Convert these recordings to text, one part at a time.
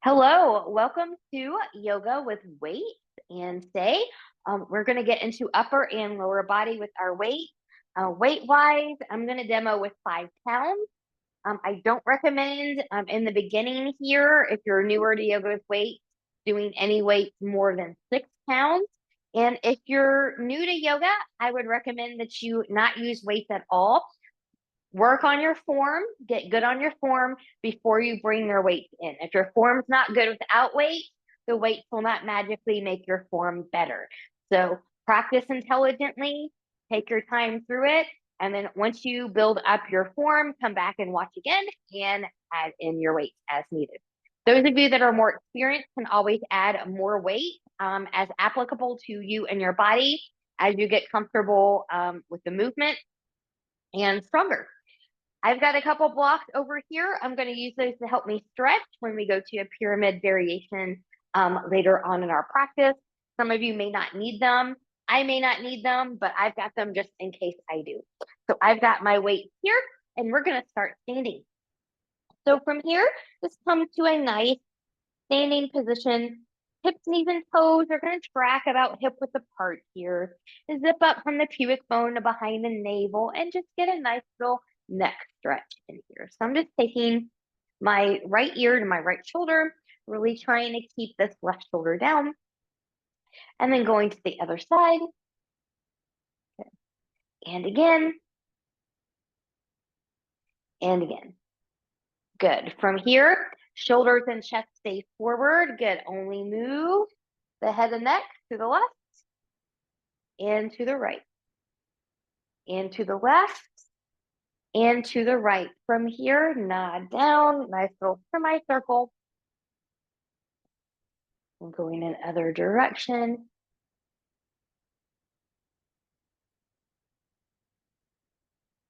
Hello, welcome to Yoga with Weights. And today we're going to get into upper and lower body with our weight. Weight wise, I'm going to demo with 5 pounds. I don't recommend in the beginning here, if you're newer to Yoga with Weights, doing any weights more than 6 pounds. And if you're new to yoga, I would recommend that you not use weights at all. Work on your form, get good on your form before you bring your weights in. If your form's not good without weights, the weights will not magically make your form better. So practice intelligently, take your time through it, and then once you build up your form, come back and watch again and add in your weights as needed. Those of you that are more experienced can always add more weight as applicable to you and your body as you get comfortable with the movement and stronger. I've got a couple blocks over here. I'm going to use those to help me stretch when we go to a pyramid variation later on in our practice. Some of you may not need them. I may not need them, but I've got them just in case I do. So I've got my weight here, and we're going to start standing. So from here, just come to a nice standing position. Hips, knees, and toes are going to track about hip width apart here. Zip up from the pubic bone to behind the navel and just get a nice little neck stretch in here. So I'm just taking my right ear to my right shoulder, really trying to keep this left shoulder down. And then going to the other side. And again. And again. Good. From here, shoulders and chest stay forward. Good. Only move the head and neck to the left and to the right. And to the left and to the right. From here, nod down, nice little semicircle. And going in other direction.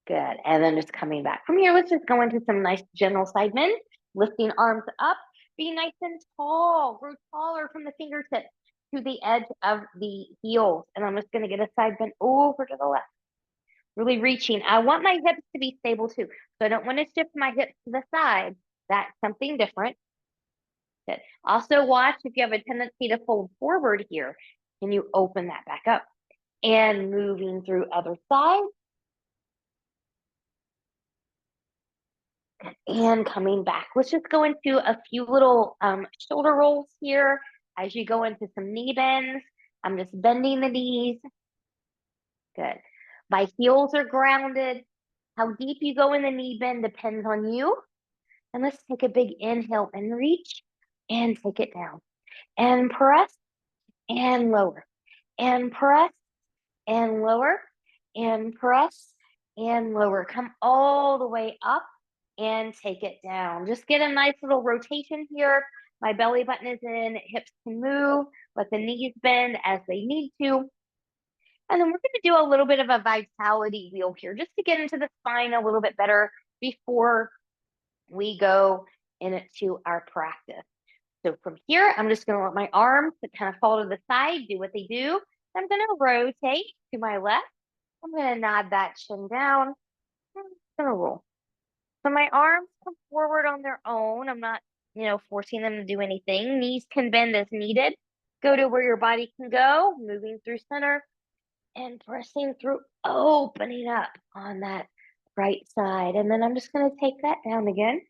Good. And then just coming back from here, let's just go into some nice gentle side bend. Lifting arms up, be nice and tall. Grow taller from the fingertips to the edge of the heels. And I'm just going to get a side bend over to the left. Really reaching. I want my hips to be stable too. So I don't want to shift my hips to the side. That's something different. Good. Also watch if you have a tendency to fold forward here. Can you open that back up? And moving through other sides. And coming back. Let's just go into a few little shoulder rolls here as you go into some knee bends. I'm just bending the knees. Good. My heels are grounded. How deep you go in the knee bend depends on you. And let's take a big inhale and reach and take it down. And press and lower. And press and lower. And press and lower. Come all the way up and take it down. Just get a nice little rotation here. My belly button is in, hips can move, let the knees bend as they need to. And then we're going to do a little bit of a vitality wheel here just to get into the spine a little bit better before we go into our practice. So from here, I'm just going to let my arms kind of fall to the side, do what they do. I'm going to rotate to my left. I'm going to nod that chin down. I'm going to roll. So my arms come forward on their own. I'm not, forcing them to do anything. Knees can bend as needed. Go to where your body can go, moving through center and pressing through, opening up on that right side. And then I'm just going to take that down again.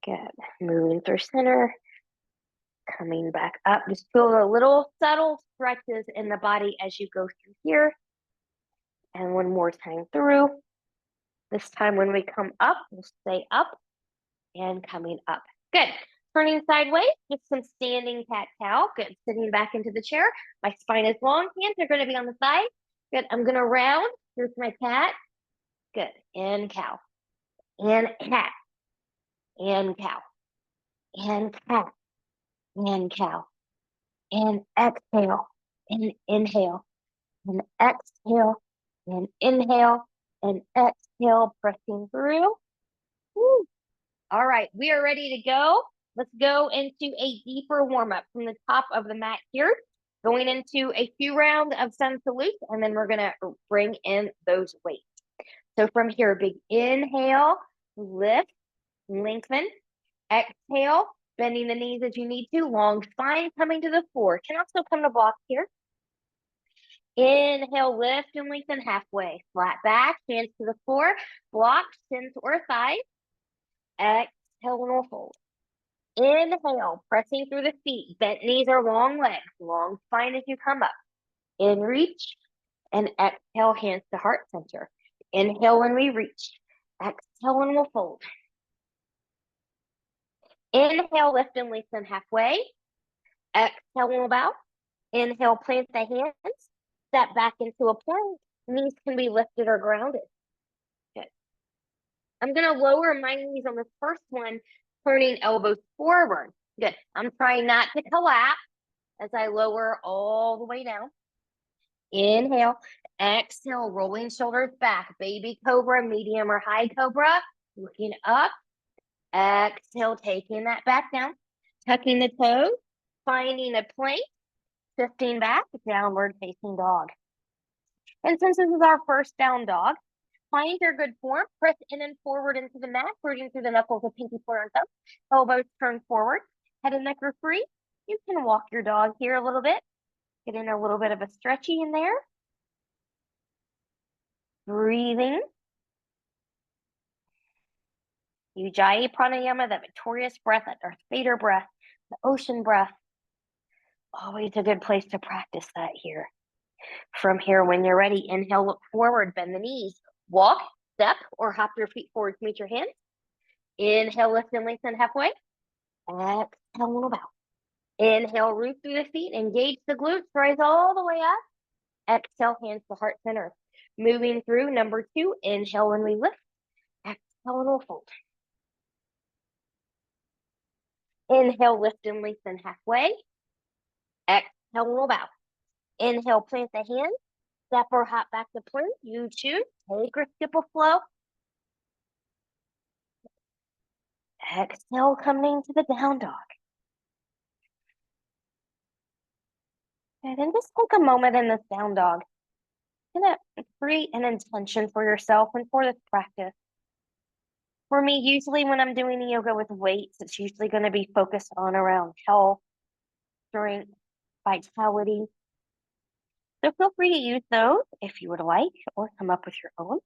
Good. Moving through center, coming back up. Just feel the little subtle stretches in the body as you go through here. And one more time through. This time when we come up, we'll stay up and coming up. Good. Turning sideways, just some standing cat-cow. Good. Sitting back into the chair. My spine is long. Hands are going to be on the side. Good. I'm going to round. Here's my cat. Good. And cow. And cat. And cow. And cat. And cow. And exhale. And inhale. And exhale. And inhale. And exhale. Pressing through. Woo. All right, we are ready to go. Let's go into a deeper warm-up from the top of the mat here, going into a few rounds of sun salutes, and then we're going to bring in those weights. So from here, big inhale, lift, lengthen, Exhale, bending the knees as you need to. Long spine coming to the floor. Can also come to block here. Inhale, lift and lengthen halfway. Flat back, hands to the floor. Block, shins or thighs. Exhale, and we'll fold. Inhale, pressing through the feet. Bent knees or long legs. Long spine as you come up. In reach. And exhale, hands to heart center. Inhale when we reach. Exhale and we'll fold. Inhale, lift and lengthen halfway. Exhale, we'll bow. Inhale, plant the hands. Step back into a plank. Knees can be lifted or grounded. Good. I'm going to lower my knees on the first one, turning elbows forward. Good. I'm trying not to collapse as I lower all the way down. Inhale. Exhale, rolling shoulders back. Baby cobra, medium or high cobra. Looking up. Exhale, taking that back down. Tucking the toes. Finding a plank. Shifting back. Downward facing dog. And since this is our first down dog, find your good form. Press in and forward into the mat, rooting through the knuckles of pinky, pointer, and thumb. Elbows turn forward. Head and neck are free. You can walk your dog here a little bit. Get in a little bit of a stretchy in there. Breathing. Ujjayi pranayama, that victorious breath, that Darth Vader breath, the ocean breath. Always a good place to practice that here. From here, when you're ready, inhale, look forward, bend the knees. Walk, step, or hop your feet forward to meet your hands. Inhale, lift and lengthen halfway. Exhale, little bow. Inhale, root through the feet, engage the glutes, rise all the way up. Exhale, hands to heart center. Moving through number 2, inhale when we lift. Exhale and we'll fold. Inhale, lift and lengthen halfway. Exhale, we'll bow. Inhale, plant the hands. Step or hop back to plank. You choose. Take or skip a flow. Exhale, coming to the down dog. And then just take a moment in this down dog. Gonna create an intention for yourself and for this practice. For me, usually when I'm doing yoga with weights, it's usually going to be focused on around health, strength, vitality. So feel free to use those if you would like, or come up with your own.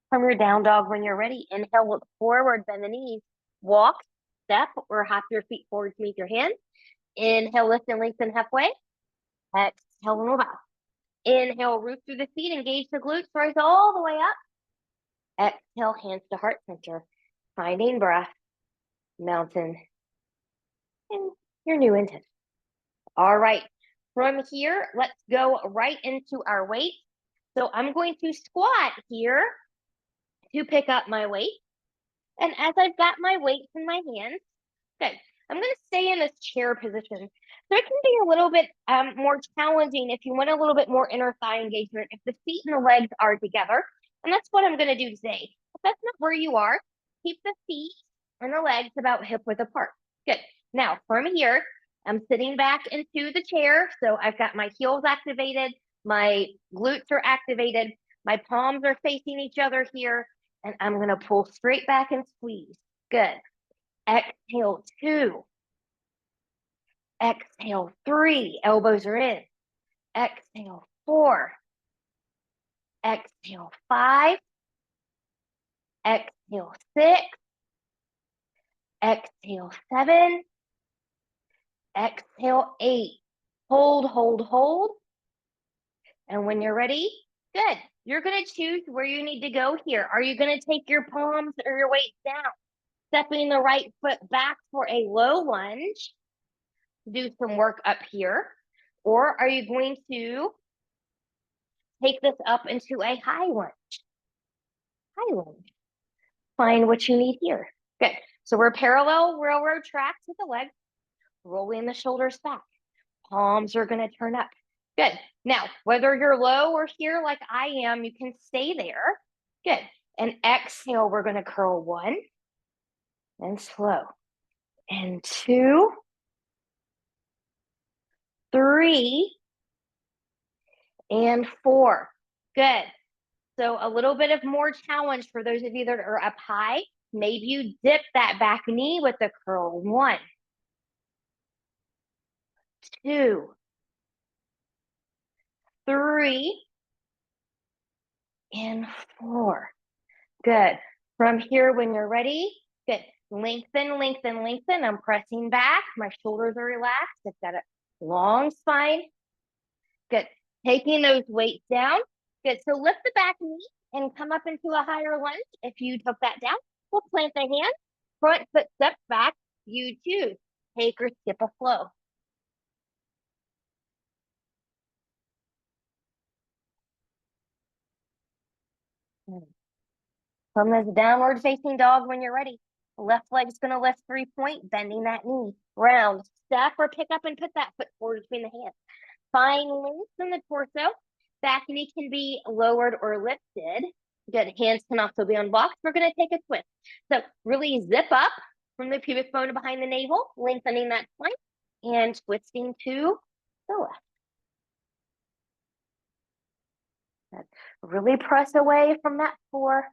From your down dog, when you're ready, inhale, look forward, bend the knees, walk, step, or hop your feet forward to meet your hands. Inhale, lift and lengthen halfway. Exhale, and bow. Inhale, root through the feet, engage the glutes, rise all the way up. Exhale, hands to heart center. Finding breath, mountain, and your new intent. All right, from here, let's go right into our weight. So I'm going to squat here to pick up my weight. And as I've got my weights in my hands, good, I'm going to stay in this chair position. So it can be a little bit more challenging if you want a little bit more inner thigh engagement, if the feet and the legs are together. And that's what I'm going to do today. If that's not where you are, keep the feet and the legs about hip width apart. Good. Now, from here, I'm sitting back into the chair. So I've got my heels activated, my glutes are activated, my palms are facing each other here, and I'm going to pull straight back and squeeze. Good. Exhale, 2. Exhale, 3. Elbows are in. Exhale, 4. Exhale, 5. Exhale, 6. Exhale, 7. Exhale, 8. Hold, hold, hold. And when you're ready, good. You're going to choose where you need to go here. Are you going to take your palms or your weight down? Stepping the right foot back for a low lunge. Do some work up here. Or are you going to take this up into a high lunge? High lunge. Find what you need here. Good. So we're parallel railroad tracks with the legs, rolling the shoulders back. Palms are going to turn up. Good. Now, whether you're low or here like I am, you can stay there. Good. And exhale, we're going to curl 1 and slow. And 2, 3, and 4. Good. So a little bit of more challenge for those of you that are up high. Maybe you dip that back knee with the curl. 1, 2, 3, and 4. Good. From here, when you're ready, good. Lengthen, lengthen, lengthen. I'm pressing back. My shoulders are relaxed. I've got a long spine. Good. Taking those weights down. Good. So lift the back knee and come up into a higher lunge. If you took that down, we'll plant the hand. Front foot steps back. You choose. Take or skip a flow. From this downward facing dog when you're ready. Left leg's gonna lift 3-point, bending that knee. Round, step or pick up and put that foot forward between the hands. Find length in the torso. Back knee can be lowered or lifted. Good, hands can also be on blocks. We're gonna take a twist. So really zip up from the pubic bone behind the navel, lengthening that spine, and twisting to the left. Good. Really press away from that 4.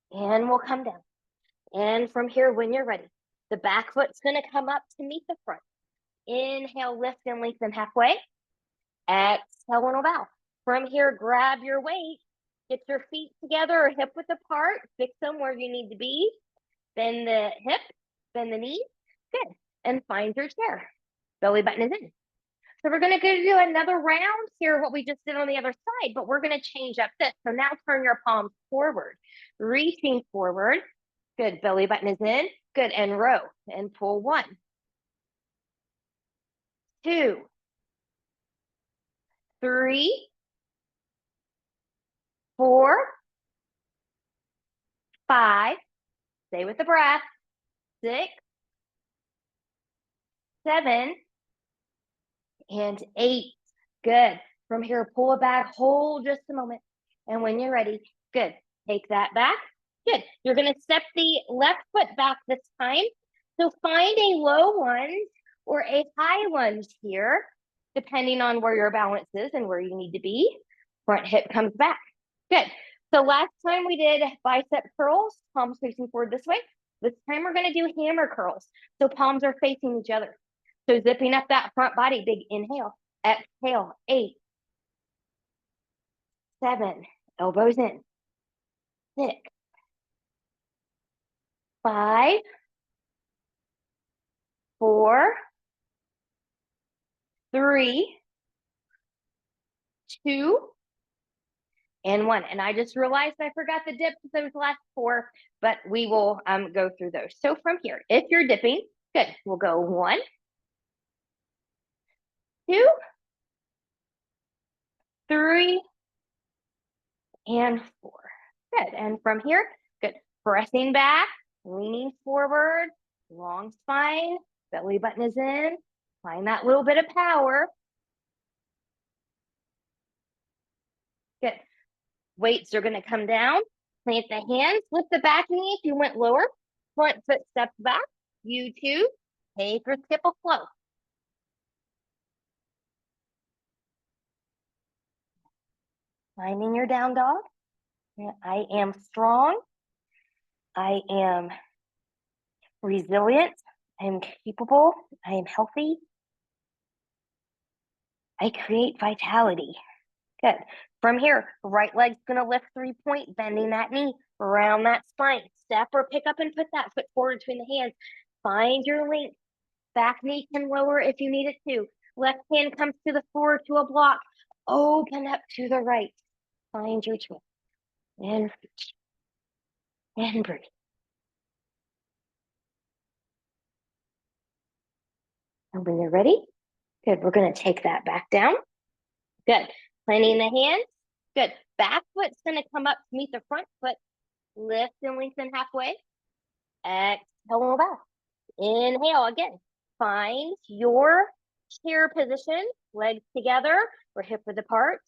And we'll come down. And from here, when you're ready, the back foot's gonna come up to meet the front. Inhale, lift and lengthen halfway. Exhale and bow. From here, grab your weight. Get your feet together or hip width apart. Fix them where you need to be. Bend the hip, bend the knees. Good. And find your chair. Belly button is in. So we're gonna go do another round here, what we just did on the other side, but we're gonna change up this. So now turn your palms forward, reaching forward. Good, belly button is in. Good, and row, and pull 1, 2, 3, 4, 5, stay with the breath, 6, 7, and 8. Good. From here, pull it back, hold just a moment. And when you're ready, good. Take that back. Good. You're going to step the left foot back this time. So find a low lunge or a high lunge here, depending on where your balance is and where you need to be. Front hip comes back. Good. So last time we did bicep curls, palms facing forward this way. This time we're going to do hammer curls. So palms are facing each other. So zipping up that front body, big inhale, exhale, 8, 7, elbows in, 6, 5, 4, 3, 2, and 1. And I just realized I forgot the dip with those last 4, but we will go through those. So from here, if you're dipping, good, we'll go 1, 2, 3, and 4. Good. And from here, good. Pressing back, leaning forward, long spine, belly button is in. Find that little bit of power. Good. Weights are going to come down. Plant the hands, lift the back knee if you went lower. Front foot steps back. You too. Take or skip a flow. Finding your down dog. I am strong. I am resilient. I am capable. I am healthy. I create vitality. Good. From here, right leg's gonna lift 3-point, bending that knee around that spine. Step or pick up and put that foot forward between the hands. Find your length. Back knee can lower if you need it to. Left hand comes to the floor to a block. Open up to the right. Find your twist. And reach. And breathe. And when you're ready, good, we're gonna take that back down. Good. Planting the hands. Good. Back foot's gonna come up to meet the front foot. Lift and lengthen halfway. Exhale back. Inhale again. Find your chair position. Legs together or hip width apart.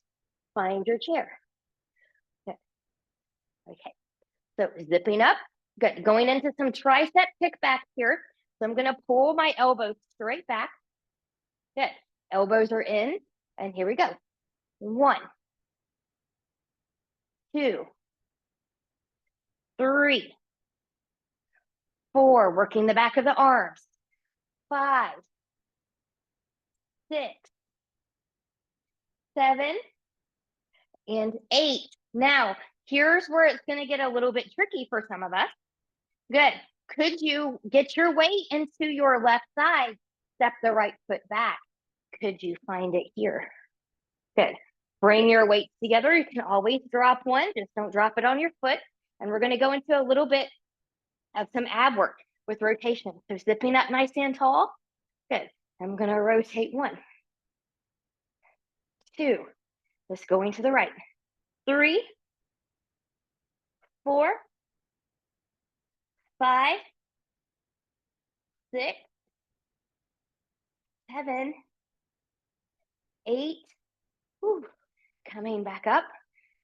Find your chair. Good. Okay. So zipping up. Good. Going into some tricep kickbacks here. So I'm going to pull my elbows straight back. Good. Elbows are in. And here we go. 1, 2, 3, 4, working the back of the arms. 5, 6, 7, and 8. Now, here's where it's going to get a little bit tricky for some of us. Good. Could you get your weight into your left side? Step the right foot back. Could you find it here? Good. Bring your weights together. You can always drop one. Just don't drop it on your foot. And we're going to go into a little bit of some ab work with rotation. So zipping up nice and tall. Good. I'm going to rotate 1, 2. Just going to the right. 3, 4, 5, 6, 7, 8. Whew. Coming back up.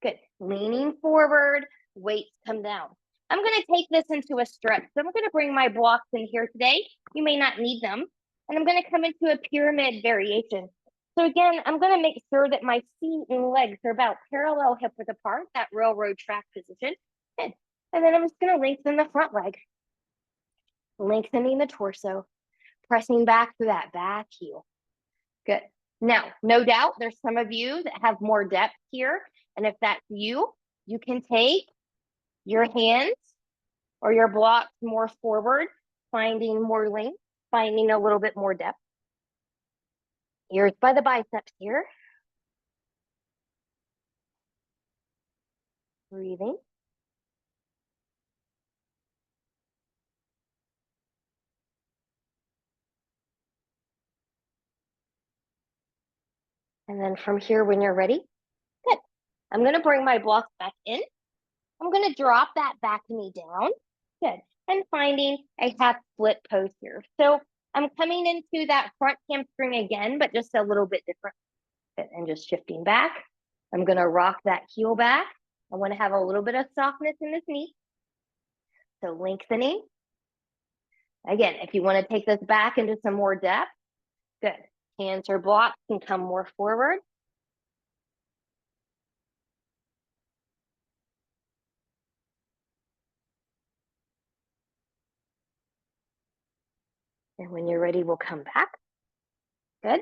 Good. Leaning forward. Weights come down. I'm going to take this into a stretch. So I'm going to bring my blocks in here today. You may not need them. And I'm going to come into a pyramid variation. So again, I'm going to make sure that my feet and legs are about parallel hip width apart, that railroad track position. Good. And then I'm just going to lengthen the front leg. Lengthening the torso. Pressing back through that back heel. Good. Now, no doubt there's some of you that have more depth here. And if that's you, you can take your hands or your blocks more forward, finding more length, finding a little bit more depth. Ears by the biceps here. Breathing. And then from here, when you're ready, good. I'm going to bring my blocks back in. I'm going to drop that back knee down. Good. And finding a half split pose here. So I'm coming into that front hamstring again, but just a little bit different. Good. And just shifting back. I'm going to rock that heel back. I want to have a little bit of softness in this knee. So lengthening. Again, if you want to take this back into some more depth, good. Hands or blocks can come more forward. And when you're ready, we'll come back. Good.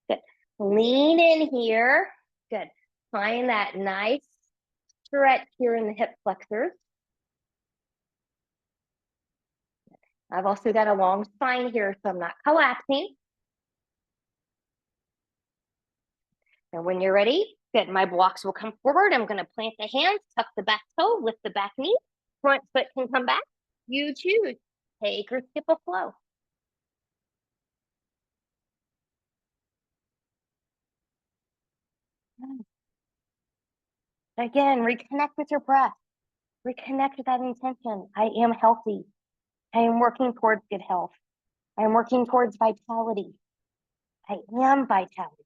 Good. Lean in here. Good. Find that nice stretch here in the hip flexors. I've also got a long spine here, so I'm not collapsing. And when you're ready, good, my blocks will come forward. I'm going to plant the hands, tuck the back toe, lift the back knee. Front foot can come back. You choose. Take or skip a flow. Again, reconnect with your breath. Reconnect with that intention. I am healthy. I am working towards good health. I am working towards vitality. I am vitality.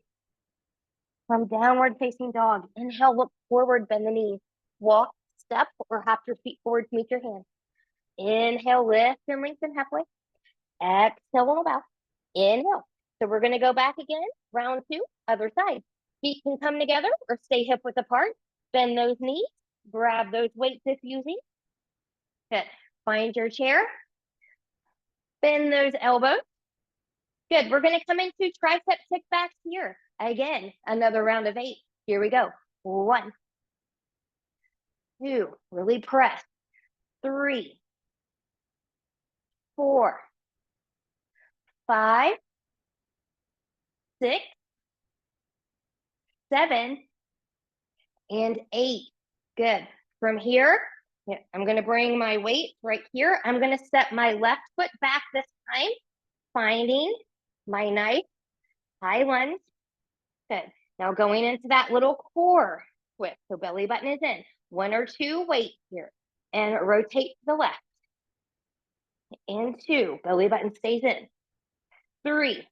From downward facing dog, inhale, look forward, bend the knees. Walk, step, or hop your feet forward to meet your hands. Inhale, lift and lengthen halfway. Exhale, little bow. Inhale. So we're going to go back again. Round 2, other side. Feet can come together or stay hip width apart. Bend those knees. Grab those weights if using. Good. Find your chair. Bend those elbows. Good. We're going to come into tricep kickbacks here. Again, another round of 8. Here we go. 1, 2, really press. 3, 4, 5, 6, 7, and 8. Good. From here, I'm going to bring my weight right here. I'm going to step my left foot back this time, finding my nice high lunge. Good. Now going into that little core twist. So belly button is in. 1 or 2 weights here. And rotate to the left. And 2. Belly button stays in. 3,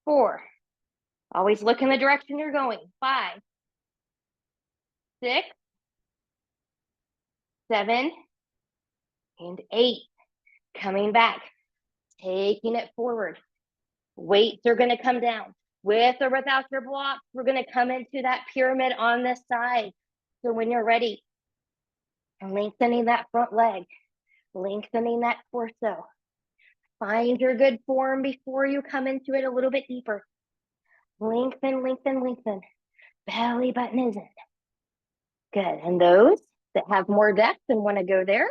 4. Always look in the direction you're going. 5, 6, 7, and 8. Coming back. Taking it forward. Weights are going to come down. With or without your blocks, we're going to come into that pyramid on this side. So when you're ready, And lengthening that front leg, lengthening that torso. Find your good form before you come into it a little bit deeper. Lengthen, lengthen, lengthen. Belly button is in. Good. And those that have more depth and want to go there,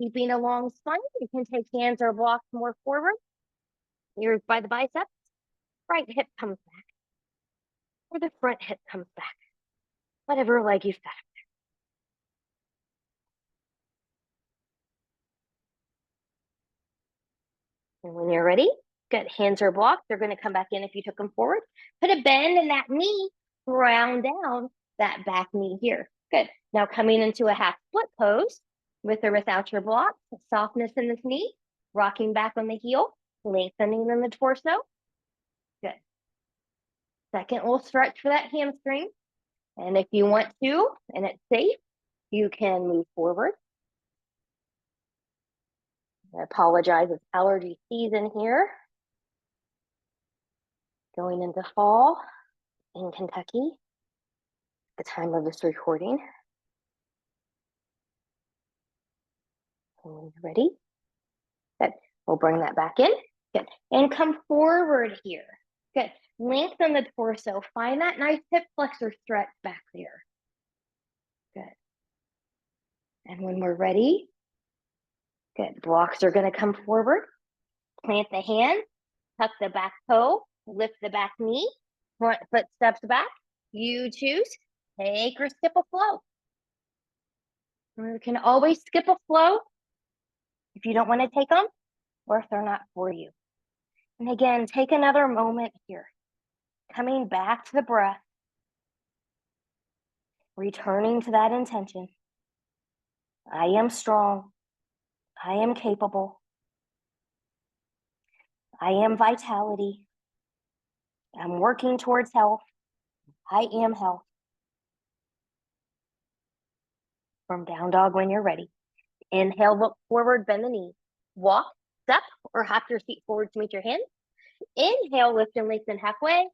keeping a long spine, you can take hands or blocks more forward. Ears by the biceps. Right hip comes back. Or the front hip comes back. Whatever leg you've got. And when you're ready, good. Hands are blocked. They're going to come back in if you took them forward. Put a bend in that knee. Round down that back knee here. Good. Now coming into a half split pose with or without your block. Softness in this knee. Rocking back on the heel. Lengthening in the torso. Good. Second little stretch for that hamstring. And if you want to, and it's safe, you can move forward. I apologize, it's allergy season here. Going into fall in Kentucky, the time of this recording. And when you're ready, good. We'll bring that back in. Good. And come forward here. Good. Lengthen the torso. Find that nice hip flexor stretch back there. Good. And when we're ready, good. Blocks are going to come forward. Plant the hand, tuck the back toe, lift the back knee, front foot steps back. You choose, take or skip a flow. You can always skip a flow if you don't want to take them or if they're not for you. And again, take another moment here. Coming back to the breath. Returning to that intention. I am strong. I am capable. I am vitality. I'm working towards health. I am health. From down dog when you're ready. Inhale, look forward, bend the knee. Walk, step, or hop your feet forward to meet your hands. Inhale, lift and lengthen halfway.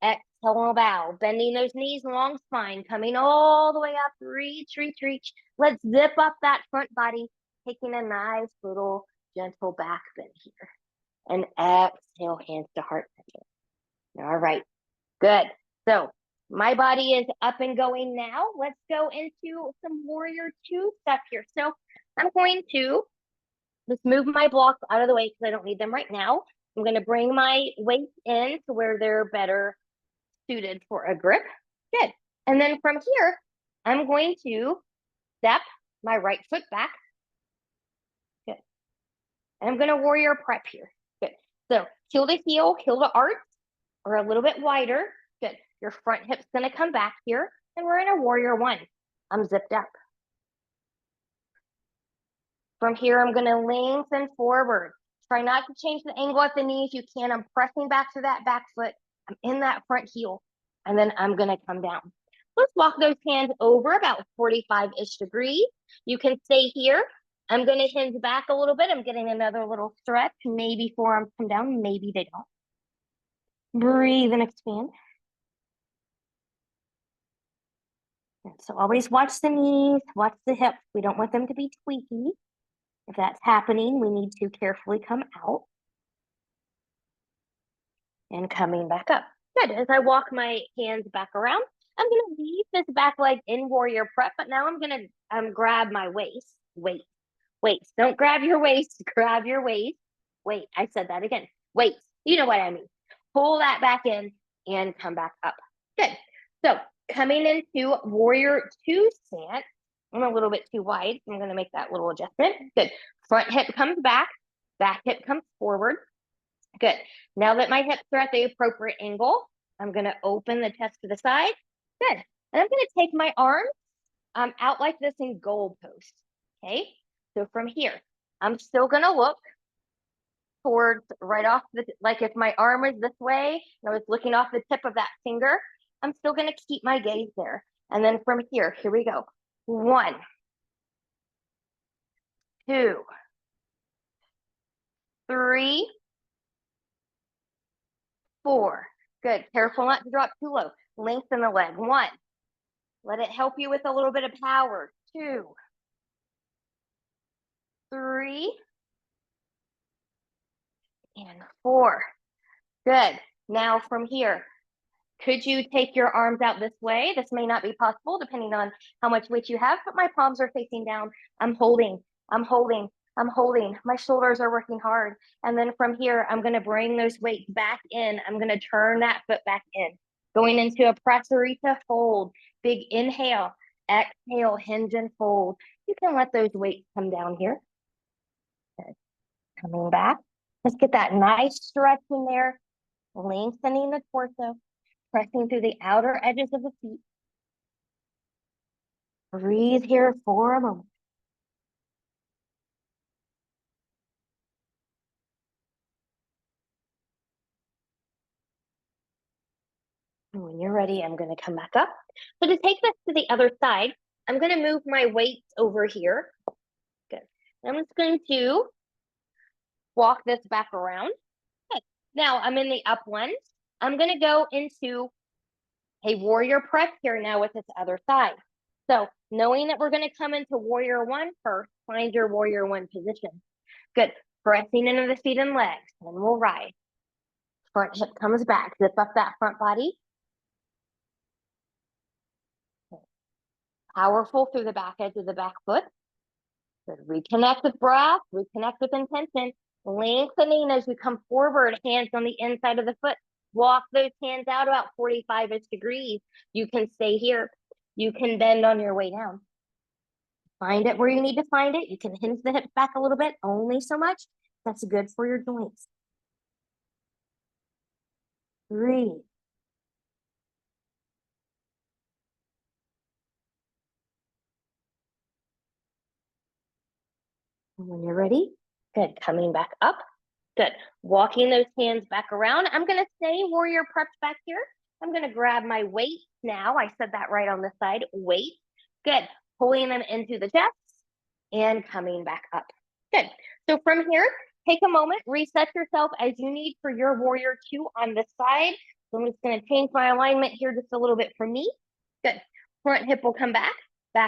Exhale, bow. Bending those knees, long spine, coming all the way up. Reach, reach, reach. Let's zip up that front body, taking a nice little gentle back bend here. And exhale, hands to heart center. All right, good. So my body is up and going now. Let's go into some warrior two stuff here. So I'm going to just move my blocks out of the way because I don't need them right now. I'm going to bring my weights in to where they're better suited for a grip. Good. And then from here, I'm going to step my right foot back. Good. And I'm going to warrior prep here. Good. So heel to arch, or a little bit wider. Good. Your front hip's going to come back here. And we're in a warrior one. I'm zipped up. From here, I'm going to lengthen forward. Try not to change the angle at the knee if you can. I'm pressing back to that back foot. I'm in that front heel. And then I'm going to come down. Let's walk those hands over about 45-ish degrees. You can stay here. I'm going to hinge back a little bit. I'm getting another little stretch. Maybe forearms come down. Maybe they don't. Breathe and expand. So always watch the knees, watch the hips. We don't want them to be tweaky. If that's happening, we need to carefully come out. And coming back up. Good. As I walk my hands back around, I'm going to leave this back leg in warrior prep, but now I'm going to grab my waist. Wait. Don't grab your waist. Grab your waist. Wait, I said that again. Wait. You know what I mean. Pull that back in and come back up. Good. So coming into warrior two stance. I'm a little bit too wide. I'm going to make that little adjustment. Good. Front hip comes back hip comes forward. Good. Now that my hips are at the appropriate angle, I'm going to open the chest to the side. Good. And I'm going to take my arms out like this in goal post. Okay. So from here, I'm still going to look towards right off the, like if my arm is this way, and I was looking off the tip of that finger, I'm still going to keep my gaze there. And then from here we go. 1, 2, 3, 4. Good. Careful not to drop too low. Lengthen the leg. 1. Let it help you with a little bit of power. 2, 3, and 4. Good. Now from here, could you take your arms out this way? This may not be possible depending on how much weight you have, but my palms are facing down. I'm holding, I'm holding, I'm holding. My shoulders are working hard. And then from here, I'm gonna bring those weights back in. I'm gonna turn that foot back in. Going into a pressarita fold. Big inhale, exhale, hinge and fold. You can let those weights come down here. Good. Coming back. Let's get that nice stretch in there, lengthening the torso, pressing through the outer edges of the feet. Breathe here for a moment. And when you're ready, I'm going to come back up. So to take this to the other side, I'm going to move my weights over here. Good. I'm just going to walk this back around. Good. Now I'm in the up lunge. I'm going to go into a warrior press here now with this other side. So knowing that we're going to come into warrior one first, find your warrior one position. Good. Pressing into the feet and legs, and we'll rise. Front hip comes back. Zip up that front body. Powerful through the back edge of the back foot. Good. Reconnect with breath. Reconnect with intention. Lengthening as you come forward. Hands on the inside of the foot. Walk those hands out about 45-ish degrees. You can stay here. You can bend on your way down. Find it where you need to find it. You can hinge the hips back a little bit, only so much. That's good for your joints. 3. And when you're ready, good. Coming back up. Good. Walking those hands back around. I'm going to stay warrior press back here. I'm going to grab my weights now. I said that right on the side. Weight. Good. Pulling them into the chest and coming back up. Good. So from here, take a moment, reset yourself as you need for your warrior two on this side. So I'm just going to change my alignment here just a little bit for me. Good. Front hip will come back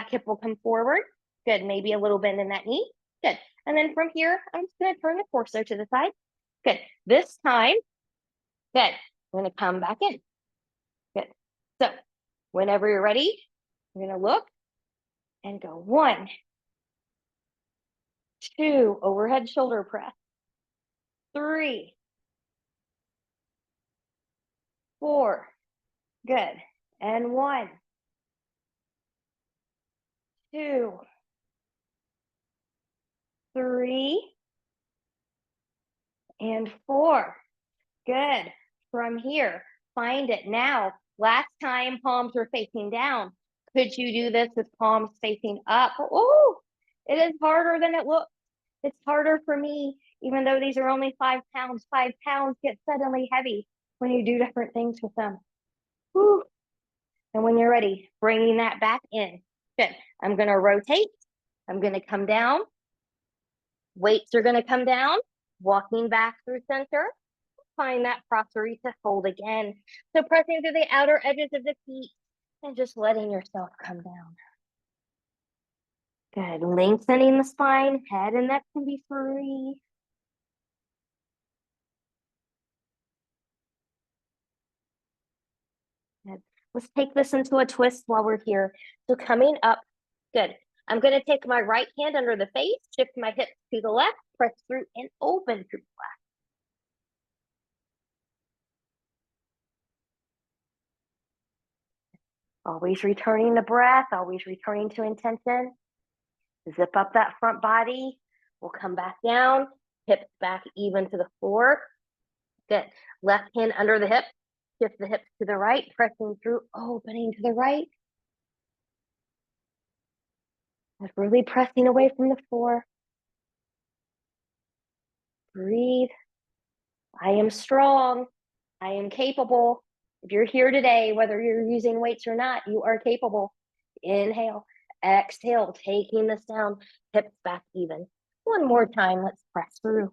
hip will come forward. Good. Maybe a little bend in that knee. Good. And then from here, I'm just going to turn the torso to the side. Good. This time, good. I'm going to come back in. Good. So whenever you're ready, you're going to look and go 1, 2, overhead shoulder press. 3, 4, good. And 1, 2, 3, and 4. Good. From here, find it now. Last time palms were facing down. Could you do this with palms facing up? Oh, it is harder than it looks. It's harder for me, even though these are only 5 pounds. 5 pounds get suddenly heavy when you do different things with them. Whew. And when you're ready, bringing that back in. Good. I'm going to rotate. I'm going to come down. Weights are going to come down. Walking back through center. Find that prasarita fold again. So pressing through the outer edges of the feet and just letting yourself come down. Good. Lengthening the spine. Head and neck can be free. Good. Let's take this into a twist while we're here. So coming up, good. I'm going to take my right hand under the face, shift my hips to the left, press through and open through the left. Always returning the breath, always returning to intention. Zip up that front body. We'll come back down, hips back even to the floor. Good. Left hand under the hip, shift the hips to the right, pressing through, opening to the right. Really pressing away from the floor. Breathe. I am strong. I am capable. If you're here today, whether you're using weights or not, you are capable. Inhale, exhale, taking this down, hips back even. One more time, let's press through.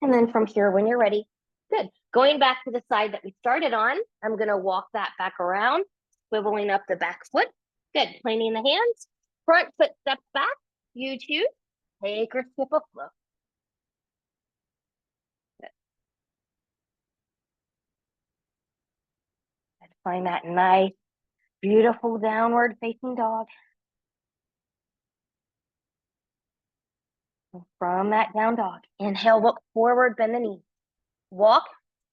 And then from here, when you're ready, good. Going back to the side that we started on, I'm gonna walk that back around, swiveling up the back foot. Good, planing the hands. Front foot steps back. You choose. Take or skip a flow. Good. Find that nice, beautiful downward facing dog. And from that down dog, inhale, look forward, bend the knees. Walk,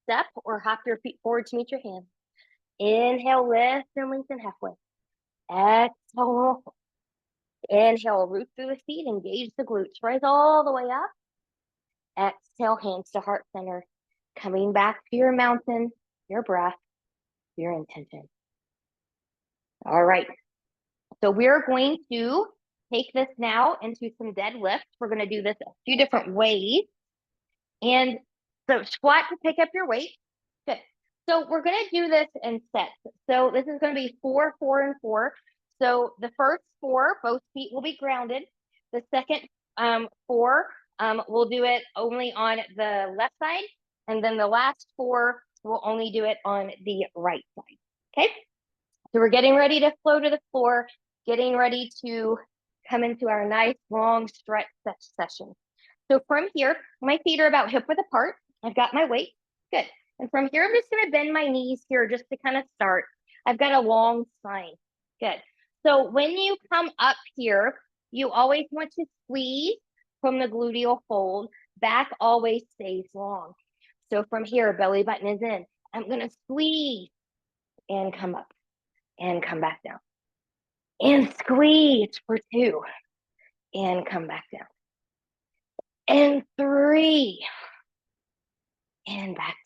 step, or hop your feet forward to meet your hands. Inhale, lift and lengthen halfway. Exhale, inhale, root through the feet, engage the glutes. Rise all the way up. Exhale, hands to heart center. Coming back to your mountain, your breath, your intention. All right. So we're going to take this now into some deadlifts. We're going to do this a few different ways. And so squat to pick up your weight. Good. So we're going to do this in sets. So this is going to be 4, 4, and 4. So the first 4, both feet will be grounded. The second 4, we'll do it only on the left side. And then the last 4, we'll only do it on the right side. Okay. So we're getting ready to flow to the floor, getting ready to come into our nice long stretch session. So from here, my feet are about hip width apart. I've got my weight. Good. And from here, I'm just going to bend my knees here just to kind of start. I've got a long spine. Good. So when you come up here, you always want to squeeze from the gluteal fold. Back always stays long. So from here, belly button is in. I'm going to squeeze and come up and come back down. And squeeze for 2 and come back down. And 3 and back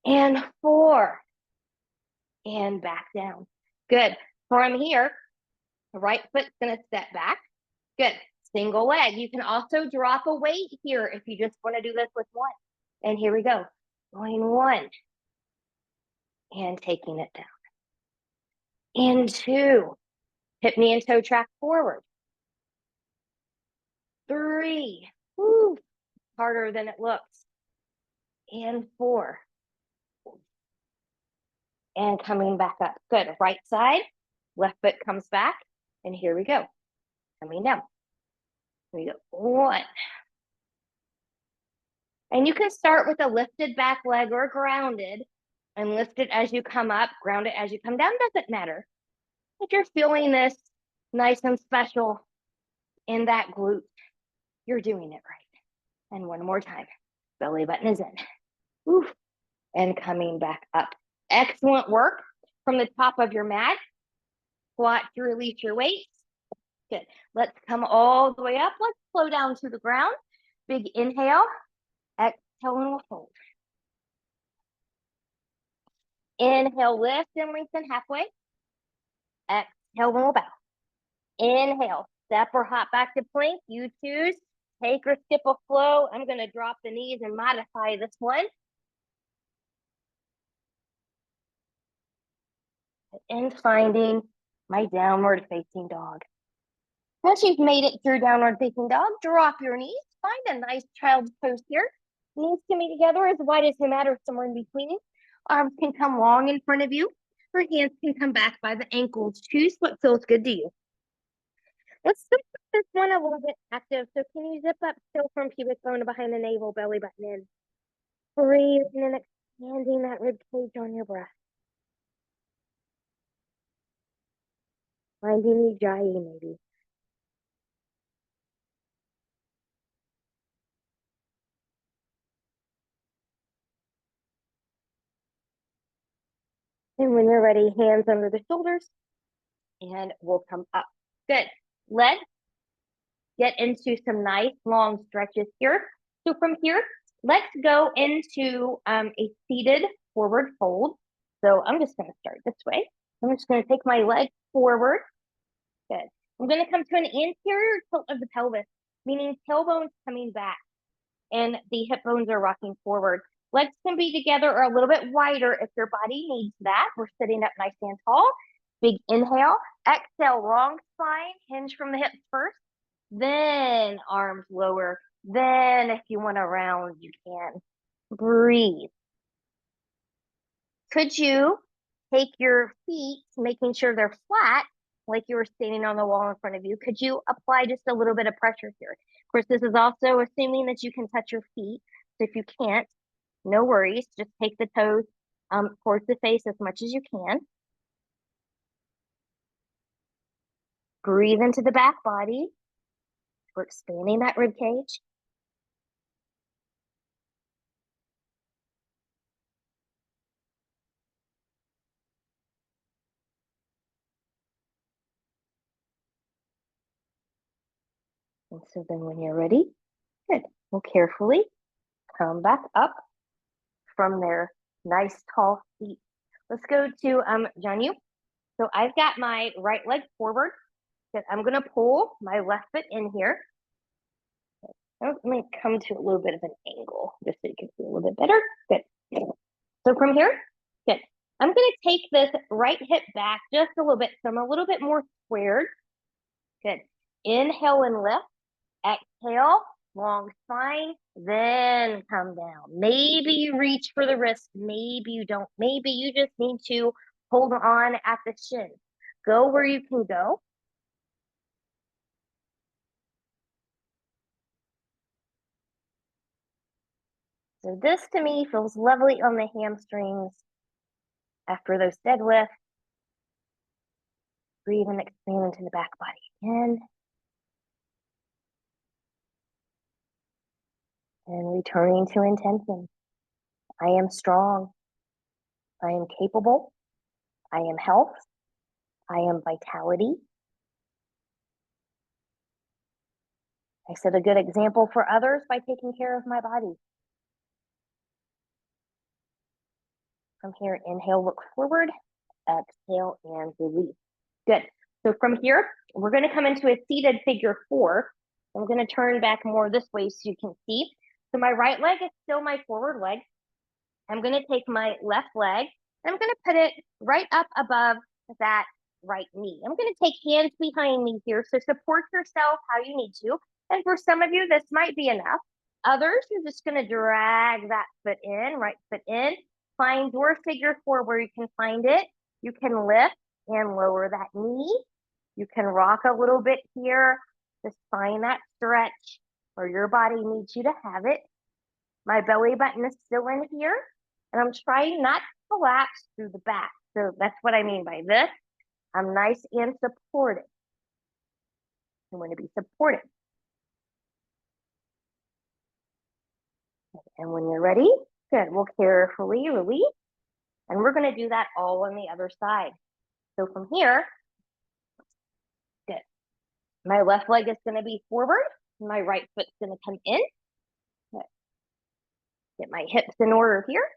down. And 4 and back down. Good. From here, the right foot's going to step back. Good. Single leg. You can also drop a weight here if you just want to do this with 1. And here we go. Going 1 and taking it down. And 2. Hip, knee, and toe track forward. 3. Woo. Harder than it looks. And 4. And coming back up. Good. Right side. Left foot comes back. And here we go. Coming down. Here we go. 1. And you can start with a lifted back leg or grounded and lift it as you come up, ground it as you come down. Doesn't matter. If you're feeling this nice and special in that glute, you're doing it right. And one more time. Belly button is in. Oof. And coming back up. Excellent work from the top of your mat. Squat to release your weights. Good. Let's come all the way up. Let's slow down to the ground. Big inhale. Exhale and we'll fold. Inhale, lift and lengthen halfway. Exhale and we'll bow. Inhale, step or hop back to plank. You choose. Take or skip a flow. I'm going to drop the knees and modify this one. And finding my downward facing dog. Once you've made it through downward facing dog, drop your knees. Find a nice child's pose here. Knees can be together as wide as they matter, somewhere in between. Arms can come long in front of you. Or hands can come back by the ankles. Choose what feels good to you. Let's make this one a little bit active. So can you zip up still from pubic bone behind the navel, belly button in. Breathing and expanding that rib cage on your breath. Finding Ujjayi maybe. And when you're ready, hands under the shoulders. And we'll come up. Good. Let's get into some nice long stretches here. So from here, let's go into a seated forward fold. So I'm just going to start this way. I'm just going to take my leg forward. Good. I'm going to come to an anterior tilt of the pelvis, meaning tailbone's coming back and the hip bones are rocking forward. Legs can be together or a little bit wider if your body needs that. We're sitting up nice and tall. Big inhale. Exhale, long spine. Hinge from the hips first. Then arms lower. Then if you want to round, you can. Breathe. Could you take your feet, making sure they're flat, like you were standing on the wall in front of you. Could you apply just a little bit of pressure here? Of course, this is also assuming that you can touch your feet. So if you can't, no worries. Just take the toes towards the face as much as you can. Breathe into the back body. We're expanding that rib cage. And so then when you're ready, good. We'll carefully come back up from their nice tall feet. Let's go to Jianyu. So I've got my right leg forward. Good. I'm gonna pull my left foot in here. Let me come to a little bit of an angle just so you can see a little bit better. Good. So from here, good. I'm gonna take this right hip back just a little bit. So I'm a little bit more squared. Good. Inhale and lift. Exhale, long spine, then come down. Maybe you reach for the wrist, maybe you don't. Maybe you just need to hold on at the shin. Go where you can go. So this to me feels lovely on the hamstrings after those deadlifts. Breathe and expand into the back body again. And returning to intention. I am strong. I am capable. I am health. I am vitality. I set a good example for others by taking care of my body. From here, inhale, look forward, exhale, and release. Good. So from here, we're going to come into a seated figure 4. I'm going to turn back more this way so you can see. So my right leg is still my forward leg. I'm going to take my left leg, and I'm going to put it right up above that right knee. I'm going to take hands behind me here, so support yourself how you need to. And for some of you, this might be enough. Others, you're just going to drag that foot in, right foot in. Find your figure 4 where you can find it. You can lift and lower that knee. You can rock a little bit here. Just find that stretch where your body needs you to have it. My belly button is still in here. And I'm trying not to collapse through the back. So that's what I mean by this. I'm nice and supported. I want to be supported. And when you're ready, good, we'll carefully release. And we're going to do that all on the other side. So from here, good. My left leg is going to be forward. My right foot's going to come in. Good. Get my hips in order here.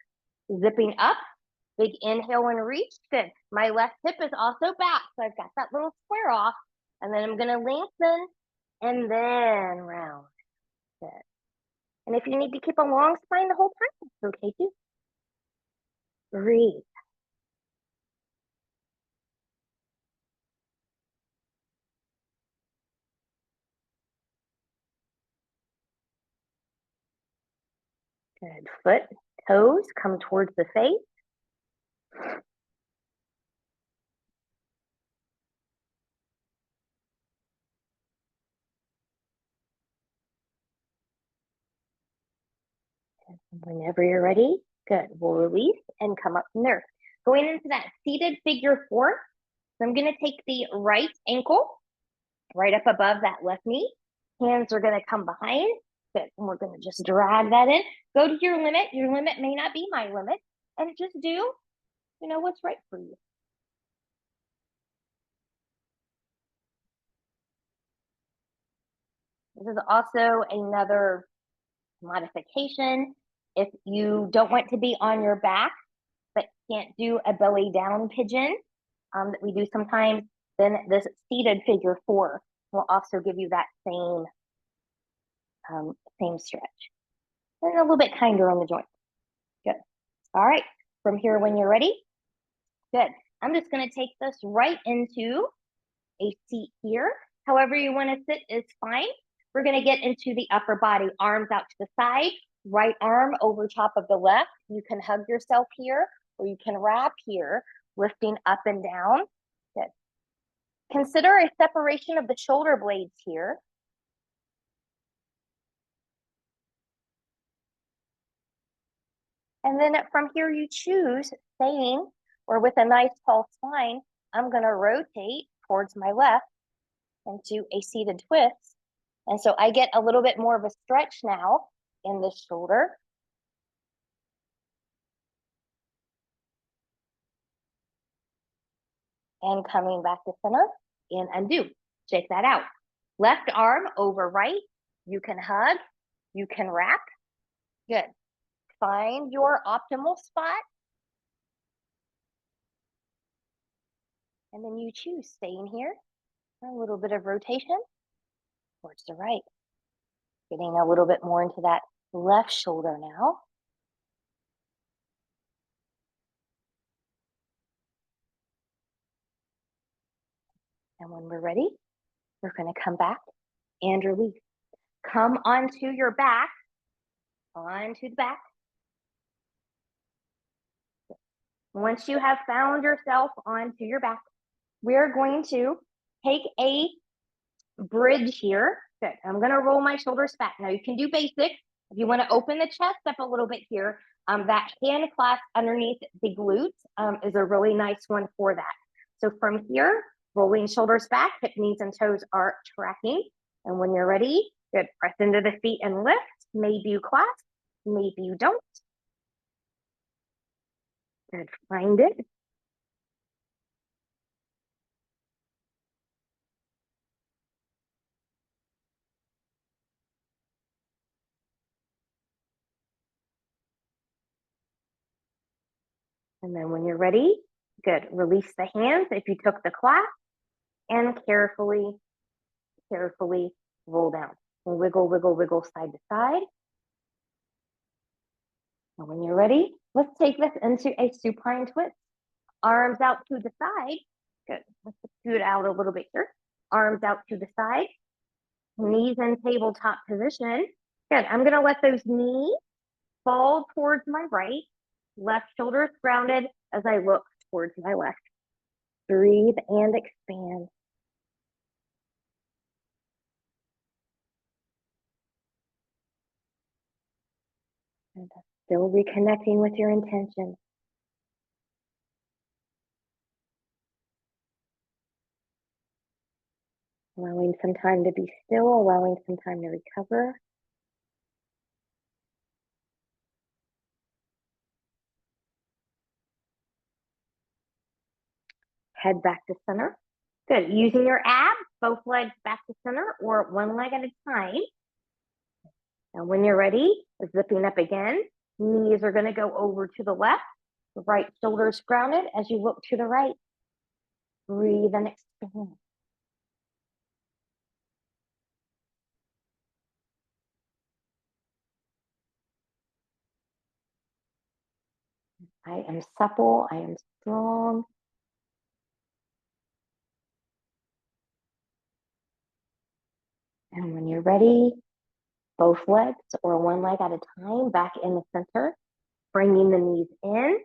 Zipping up. Big inhale and reach. Good. My left hip is also back. So I've got that little square off. And then I'm going to lengthen and then round. Good. And if you need to keep a long spine the whole time, it's okay too. Breathe. Good. Foot, toes come towards the face. And whenever you're ready, good. We'll release and come up from there. Going into that seated figure 4. So I'm going to take the right ankle right up above that left knee. Hands are going to come behind. Good. And we're going to just drag that in. Go to your limit. Your limit may not be my limit. And just do, what's right for you. This is also another modification. If you don't want to be on your back, but can't do a belly down pigeon that we do sometimes, then this seated figure 4 will also give you that same stretch. And a little bit kinder on the joint. Good. All right. From here, when you're ready, good. I'm just going to take this right into a seat here. However you want to sit is fine. We're going to get into the upper body, arms out to the side, right arm over top of the left. You can hug yourself here, or you can wrap here, lifting up and down. Good. Consider a separation of the shoulder blades here. And then from here, you choose staying or with a nice tall spine. I'm going to rotate towards my left and do a seated twist. And so I get a little bit more of a stretch now in the shoulder. And coming back to center and undo. Shake that out. Left arm over right. You can hug. You can wrap. Good. Find your optimal spot. And then you choose staying here. A little bit of rotation towards the right. Getting a little bit more into that left shoulder now. And when we're ready, we're going to come back and release. Come onto your back, onto the back. Once you have found yourself onto your back, we're going to take a bridge here. Good. I'm going to roll my shoulders back. Now you can do basic. If you want to open the chest up a little bit here, that hand clasp underneath the glutes is a really nice one for that. So from here, rolling shoulders back, hip, knees, and toes are tracking. And when you're ready, good. Press into the feet and lift. Maybe you clasp, maybe you don't. Good. Find it. And then when you're ready, good. Release the hands if you took the clasp and carefully roll down. And wiggle, wiggle, wiggle side to side. And when you're ready, let's take this into a supine twist. Arms out to the side. Good. Let's scoot out a little bit here. Arms out to the side. Knees in tabletop position. Good. I'm going to let those knees fall towards my right. Left shoulder is grounded as I look towards my left. Breathe and expand. And still reconnecting with your intention. Allowing some time to be still, allowing some time to recover. Head back to center. Good. Using your abs, both legs back to center or one leg at a time. And when you're ready, zipping up again. Knees are going to go over to the left. The right shoulder is grounded as you look to the right. Breathe and expand. I am supple. I am strong. And when you're ready, both legs or one leg at a time back in the center, bringing the knees in.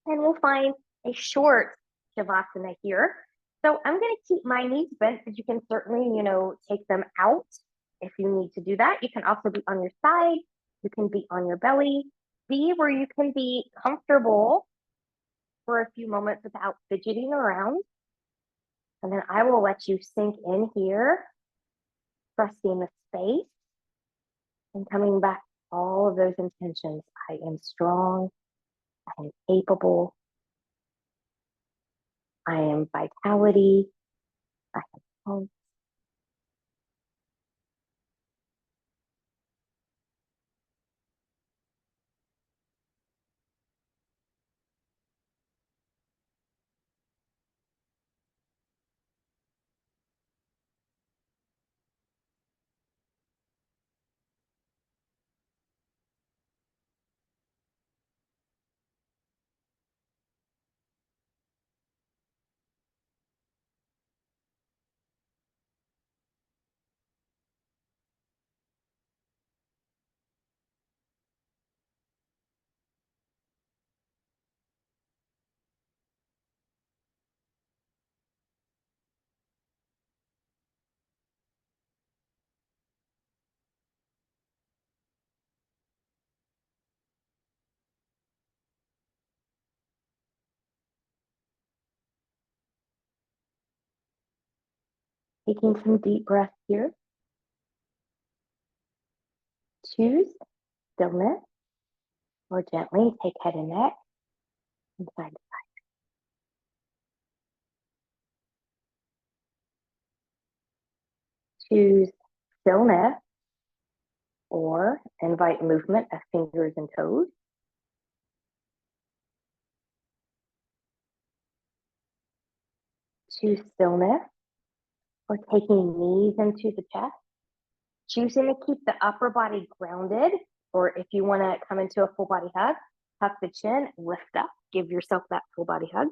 And we'll find a short Shavasana here. So I'm going to keep my knees bent, but you can certainly, take them out if you need to do that. You can also be on your side. You can be on your belly. Be where you can be comfortable for a few moments without fidgeting around. And then I will let you sink in here, trusting the space and coming back all of those intentions. I am strong. I am capable. I am vitality. I am hope. Taking some deep breaths here. Choose stillness or gently take head and neck and side to side. Choose stillness or invite movement of fingers and toes. Choose stillness or taking knees into the chest. Choosing to keep the upper body grounded, or if you want to come into a full body hug, tuck the chin, lift up, give yourself that full body hug.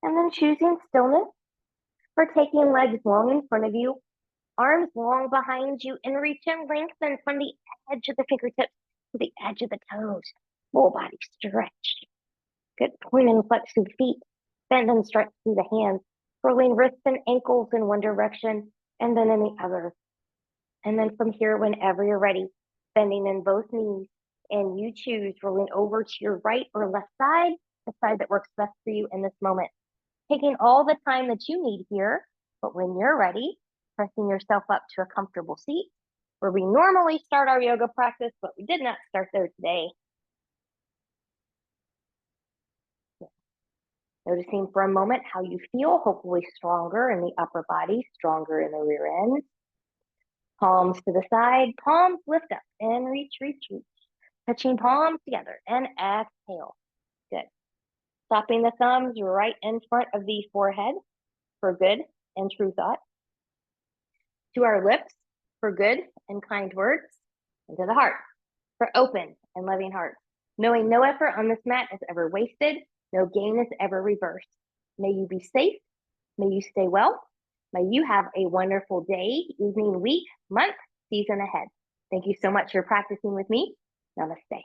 And then choosing stillness for taking legs long in front of you, arms long behind you, and reach and lengthen from the edge of the fingertips to the edge of the toes. Full body stretch. Good. Point and flex through the feet. Bend and stretch through the hands. Curling wrists and ankles in one direction and then in the other. And then from here, whenever you're ready, bending in both knees, and you choose rolling over to your right or left side, the side that works best for you in this moment. Taking all the time that you need here, but when you're ready, pressing yourself up to a comfortable seat where we normally start our yoga practice, but we did not start there today. Noticing for a moment how you feel, hopefully stronger in the upper body, stronger in the rear end. Palms to the side, palms lift up and reach, reach, reach. Touching palms together and exhale. Good. Stopping the thumbs right in front of the forehead for good and true thought. To our lips for good and kind words. And to the heart for open and loving hearts. Knowing no effort on this mat is ever wasted, no gain is ever reversed. May you be safe. May you stay well. May you have a wonderful day, evening, week, month, season ahead. Thank you so much for practicing with me. Namaste.